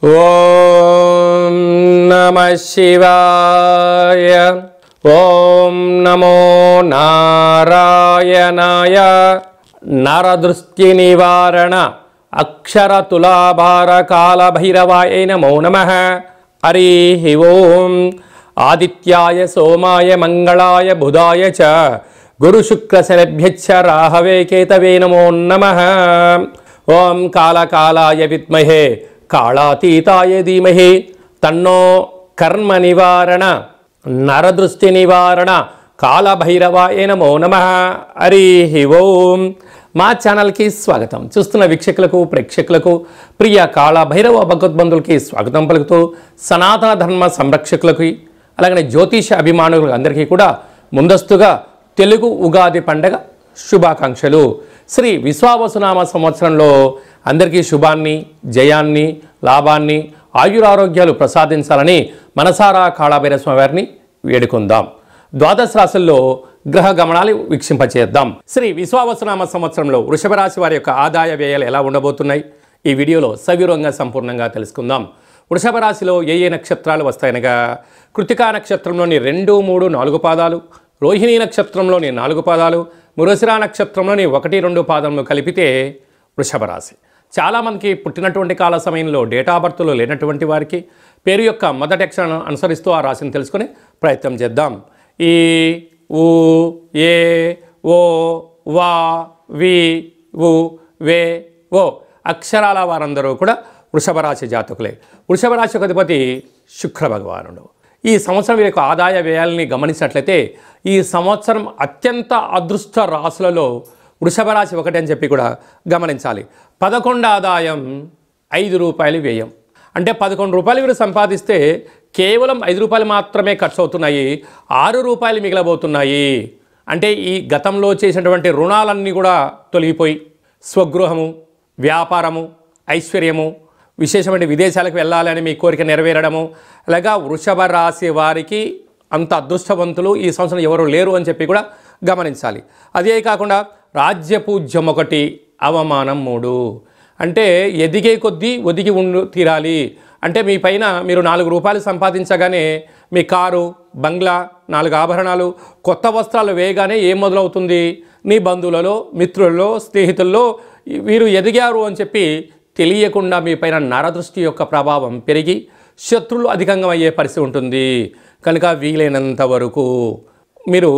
ఓం నమః శివాయ. ఓం నమో నారాయణాయ. నరదృష్టి నివారణ అక్షర తులాభార కాల భైరవాయ నమో నమః. హరి ఓం. ఆదిత్యాయ సోమాయ మంగళాయ బుధాయ చ గురు శుక్ర శనిభ్యశ్చ రాహవే కేతవే నమో నమః. ఓం కాళకాలాయ విద్మహే కాళాతీతాయ ధీమహి తన్నో కర్మ నివారణ నరదృష్టి నివారణ కాళభైరవాయ నమో నమః. హరి ఓం. మా ఛానల్కి స్వాగతం. చూస్తున్న వీక్షకులకు ప్రేక్షకులకు ప్రియ కాళభైరవ భగవద్బంధులకి స్వాగతం పలుకుతూ సనాతన ధర్మ సంరక్షకులకి అలాగనే జ్యోతిష అభిమానులకు అందరికీ కూడా ముందస్తుగా తెలుగు ఉగాది పండగ శుభాకాంక్షలు. శ్రీ విశ్వావసునామ సంవత్సరంలో అందరికీ శుభాన్ని, జయాన్ని, లాభాన్ని, ఆయురారోగ్యాలు ప్రసాదించాలని మనసారా కాళభైరవ స్వామి వారిని వేడుకుందాం. ద్వాదశ రాశుల్లో గ్రహ గమనాలు వీక్షింపచేద్దాం. శ్రీ విశ్వావసునామ సంవత్సరంలో వృషభ రాశి వారి యొక్క ఆదాయ వ్యయాలు ఎలా ఉండబోతున్నాయి ఈ వీడియోలో సవివరంగా సంపూర్ణంగా తెలుసుకుందాం. వృషభ రాశిలో ఏ ఏ నక్షత్రాలు వస్తాయనగా కృతికా నక్షత్రంలోని 2, 3, 4 పాదాలు, రోహిణీ నక్షత్రంలోని 4 పాదాలు, మృగశిర నక్షత్రంలోని 1, 2 పాదములు కలిపితే వృషభ రాశి. చాలామందికి పుట్టినటువంటి కాల సమయంలో డేటా బర్త్లో లేనటువంటి వారికి పేరు యొక్క మొదటి అక్షరాన్ని అనుసరిస్తూ ఆ రాశిని తెలుసుకునే ప్రయత్నం చేద్దాం. ఈ, ఊ, ఏ, ఓ, వా, వి, ఉ, వే, ఓ అక్షరాల వారందరూ కూడా వృషభ రాశి జాతకులే. వృషభ రాశి యొక్క అధిపతి శుక్ర భగవానుడు. ఈ సంవత్సరం వీరి యొక్క ఆదాయ వ్యయాలని గమనించినట్లయితే ఈ సంవత్సరం అత్యంత అదృష్ట రాశులలో వృషభ రాశి ఒకటి అని చెప్పి కూడా గమనించాలి. 11 ఆదాయం, 5 రూపాయలు వ్యయం. అంటే 11 రూపాయలు వీరు సంపాదిస్తే కేవలం 5 రూపాయలు మాత్రమే ఖర్చు అవుతున్నాయి, 6 రూపాయలు మిగలబోతున్నాయి. అంటే ఈ గతంలో చేసినటువంటి రుణాలన్నీ కూడా తొలగిపోయి స్వగృహము, వ్యాపారము, ఐశ్వర్యము, విశేషమైన విదేశాలకు వెళ్ళాలని మీ కోరిక నెరవేరడము, అలాగా వృషభ రాశి వారికి అంత అదృష్టవంతులు ఈ సంవత్సరం ఎవరు లేరు అని చెప్పి కూడా గమనించాలి. అదే కాకుండా రాజ్యపూజ్యం 1, అవమానం 3. అంటే ఎదిగే కొద్దీ ఒదిగి తీరాలి. అంటే మీ పైన మీరు 4 రూపాయలు సంపాదించగానే మీ కారు, బంగ్లా, 4 ఆభరణాలు, కొత్త వస్త్రాలు వేయగానే ఏం మొదలవుతుంది? నీ బంధువులలో, మిత్రులలో, స్నేహితుల్లో వీరు ఎదిగారు అని చెప్పి తెలియకుండా మీ పైన నరదృష్టి యొక్క ప్రభావం పెరిగి శత్రువులు అధికంగా అయ్యే పరిస్థితి ఉంటుంది. కనుక వీలైనంత వరకు మీరు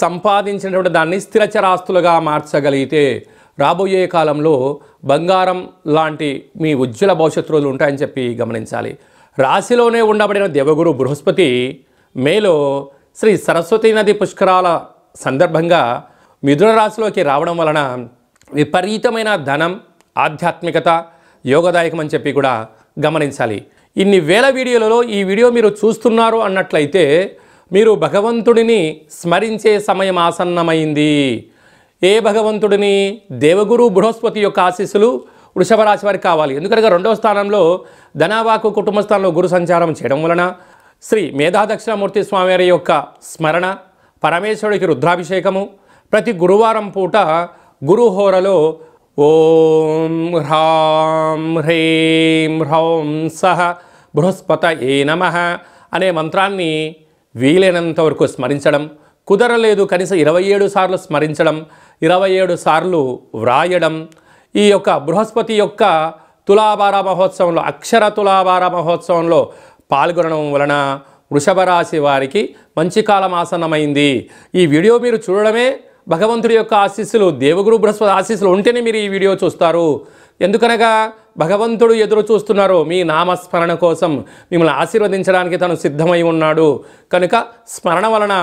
సంపాదించినటువంటి దాన్ని స్థిరచరాస్తులుగా మార్చగలిగితే రాబోయే కాలంలో బంగారం లాంటి మీ ఉజ్వల భవిష్యత్తు రోజులు ఉంటాయని చెప్పి గమనించాలి. రాశిలోనే ఉండబడిన దేవగురు బృహస్పతి మేలో శ్రీ సరస్వతీ నది పుష్కరాల సందర్భంగా మిథున రాశిలోకి రావడం వలన విపరీతమైన ధనం, ఆధ్యాత్మికత యోగదాయకం అని చెప్పి కూడా గమనించాలి. ఇన్ని వేల వీడియోలలో ఈ వీడియో మీరు చూస్తున్నారు అన్నట్లయితే మీరు భగవంతుడిని స్మరించే సమయం ఆసన్నమైంది. ఏ భగవంతుడిని? దేవగురు బృహస్పతి యొక్క ఆశీస్సులు వృషభ రాశి వారికి కావాలి. ఎందుకనగా 2వ స్థానంలో ధనవాకు కుటుంబ స్థానంలో గురు సంచారం చేయడం వలన శ్రీ మేధా దక్షిణామూర్తి స్వామివారి యొక్క స్మరణ, పరమేశ్వరుడికి రుద్రాభిషేకము, ప్రతి గురువారం పూట గురుహోరలో ఓం హ్రాం హ్రీం హ్రౌం సహ బృహస్పతయే నమః అనే మంత్రాన్ని వీలైనంత వరకు స్మరించడం, కుదరలేదు కనీసం 27 సార్లు స్మరించడం, 27 సార్లు వ్రాయడం. ఈ యొక్క బృహస్పతి యొక్క తులాభార మహోత్సవంలో, అక్షర తులాభార మహోత్సవంలో పాల్గొనడం వలన వృషభ రాశి వారికి మంచి కాలం ఆసన్నమైంది. ఈ వీడియో మీరు చూడడమే భగవంతుడి యొక్క ఆశీస్సులు, దేవగురు బృహస్పతి ఆశీస్సులు ఉంటేనే మీరు ఈ వీడియో చూస్తారు. ఎందుకనగా భగవంతుడు ఎదురు చూస్తున్నారు మీ నామస్మరణ కోసం, మిమ్మల్ని ఆశీర్వదించడానికి తను సిద్ధమై ఉన్నాడు. కనుక స్మరణ వలన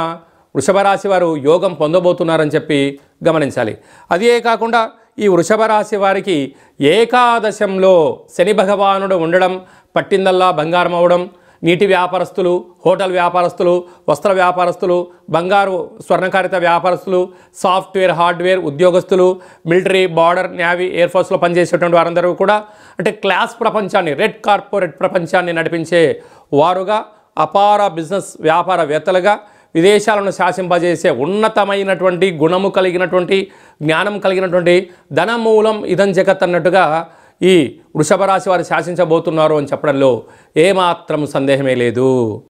వృషభ రాశి వారు యోగం పొందబోతున్నారని చెప్పి గమనించాలి. అదే కాకుండా ఈ వృషభ రాశి వారికి ఏకాదశంలో శని భగవానుడు ఉండడం, పట్టిందల్లా బంగారం అవడం, నీటి వ్యాపారస్తులు, హోటల్ వ్యాపారస్తులు, వస్త్ర వ్యాపారస్తులు, బంగారు స్వర్ణకారిత వ్యాపారస్తులు, సాఫ్ట్వేర్, హార్డ్వేర్ ఉద్యోగస్తులు, మిలిటరీ, బార్డర్, నేవీ, ఎయిర్ ఫోర్స్లో పనిచేసేటువంటి వారందరూ కూడా అంటే క్లాస్ ప్రపంచాన్ని, రెడ్ కార్పొరేట్ ప్రపంచాన్ని నడిపించే వారుగా, అపార బిజినెస్ వ్యాపారవేత్తలుగా, విదేశాలను శాసింపజేసే ఉన్నతమైనటువంటి గుణము కలిగినటువంటి, జ్ఞానం కలిగినటువంటి ధనమూలం ఇదం జగత్ అన్నట్టుగా ఈ వృషభ రాశి వారు శాసించబోతున్నారు అని చెప్పడంలో ఏమాత్రం సందేహమే లేదు.